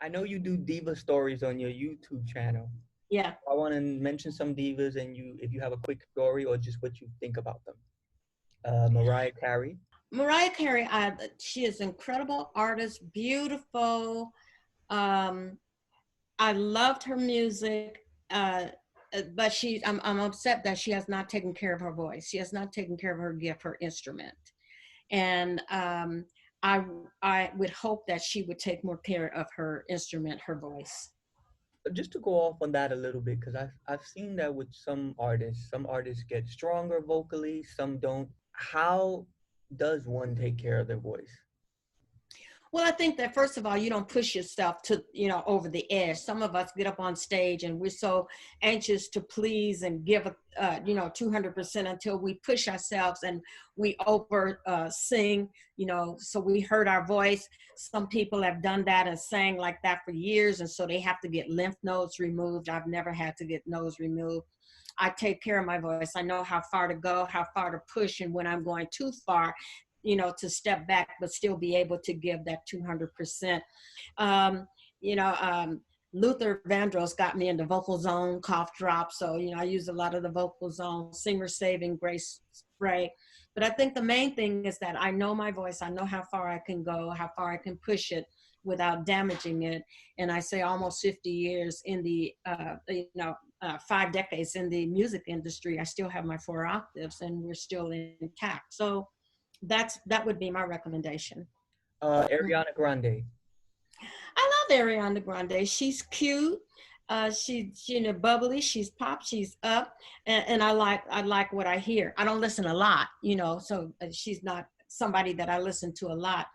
I know you do diva stories on your YouTube channel. Yeah. I want to mention some divas, and if you have a quick story or just what you think about them. Mariah Carey. Mariah Carey, she is an incredible artist, beautiful. Um, I loved her music, but I'm upset that she has not taken care of her voice. She has not taken care of her gift, her instrument, and I I would hope that she would take more care of her instrument, her voice. Just to go off on that a little bit, because I've seen that with some artists get stronger vocally, some don't. How does one take care of their voice? Well, I think that first of all, you don't push yourself to, over the edge. Some of us get up on stage and we're so anxious to please and give, 200% until we push ourselves and we over sing, so we hurt our voice. Some people have done that and sang like that for years. And so they have to get lymph nodes removed. I've never had to get nose removed. I take care of my voice. I know how far to go, how far to push, and when I'm going too far, to step back, but still be able to give that 200%. Um, you know, um, Luther Vandross got me into vocal zone, cough drop. So, I use a lot of the vocal zone, singer saving grace spray. But I think the main thing is that I know my voice. I know how far I can go, how far I can push it without damaging it. And I say almost 50 years in the, 5 decades in the music industry, I still have my 4 octaves and we're still intact. So that would be my recommendation. Ariana Grande. I love Ariana Grande. She's cute. She's bubbly. She's pop. She's up, and I like what I hear. I don't listen a lot, so she's not somebody that I listen to a lot.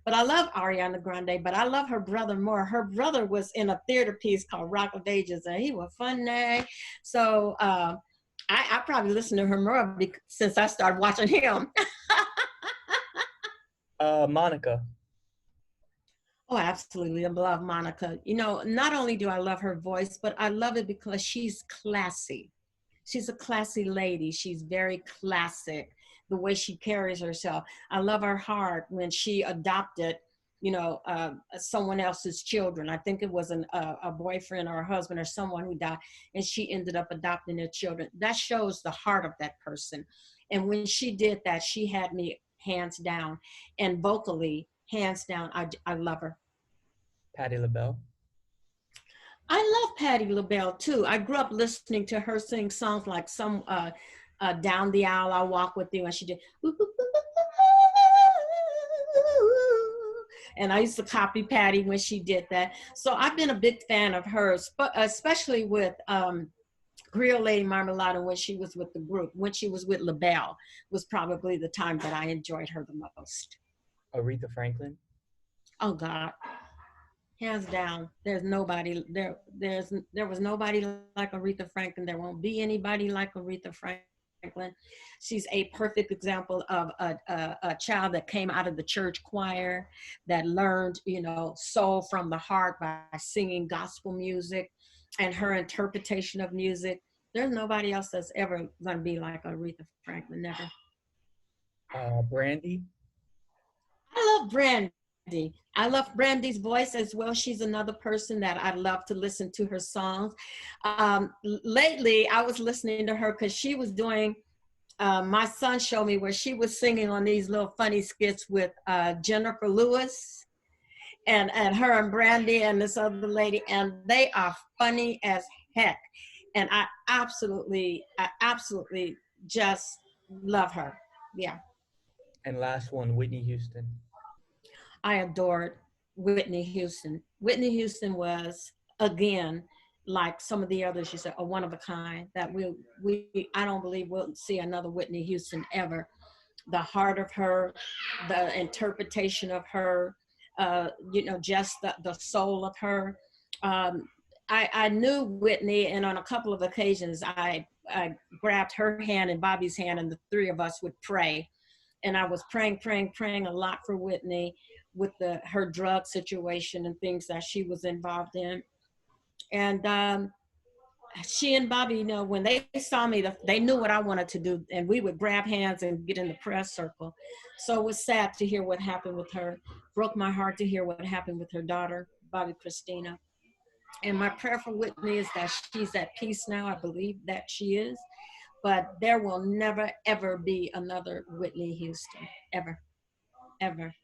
But I love Ariana Grande. But I love her brother more. Her brother was in a theater piece called Rock of Ages, and he was funny. So I probably listen to her more since I started watching him. Monica. Oh, absolutely. I love Monica. Not only do I love her voice, but I love it because she's classy. She's a classy lady. She's very classic, the way she carries herself. I love her heart when she adopted, someone else's children. I think it was a boyfriend or a husband or someone who died, and she ended up adopting their children. That shows the heart of that person. And when she did that, she had me hands down. And vocally, hands down, I love her. Patti LaBelle. I love Patti LaBelle too. I grew up listening to her sing songs like some Down the Aisle I Walk With You, and she did and I used to copy Patti when she did that. So I've been a big fan of hers, but especially with Creole Lady Marmalade when she was with the group. When she was with LaBelle was probably the time that I enjoyed her the most. Aretha Franklin. Oh God, hands down, there's nobody there was nobody like Aretha Franklin. There won't be anybody like Aretha Franklin. She's a perfect example of a child that came out of the church choir, that learned, soul from the heart by singing gospel music, and her interpretation of music. There's nobody else that's ever going to be like Aretha Franklin. Never. Brandy. I love Brandy. I love Brandy's voice as well. She's another person that I love to listen to her songs. Lately, I was listening to her because she was doing, my son showed me where she was singing on these little funny skits with Jennifer Lewis and her and Brandy and this other lady, and they are funny as heck. And I absolutely just love her. Yeah. And last one, Whitney Houston. I adored Whitney Houston. Whitney Houston was, again, like some of the others you said, a one of a kind that I don't believe we'll see another Whitney Houston ever. The heart of her, the interpretation of her, just the soul of her. I knew Whitney, and on a couple of occasions, I grabbed her hand and Bobby's hand, and the three of us would pray. And I was praying a lot for Whitney with her drug situation and things that she was involved in. And she and Bobby, when they saw me, they knew what I wanted to do, and we would grab hands and get in the press circle. So it was sad to hear what happened with her. Broke my heart to hear what happened with her daughter. about it, Christina. And my prayer for Whitney is that she's at peace now. I believe that she is. But there will never, ever be another Whitney Houston. Ever, ever.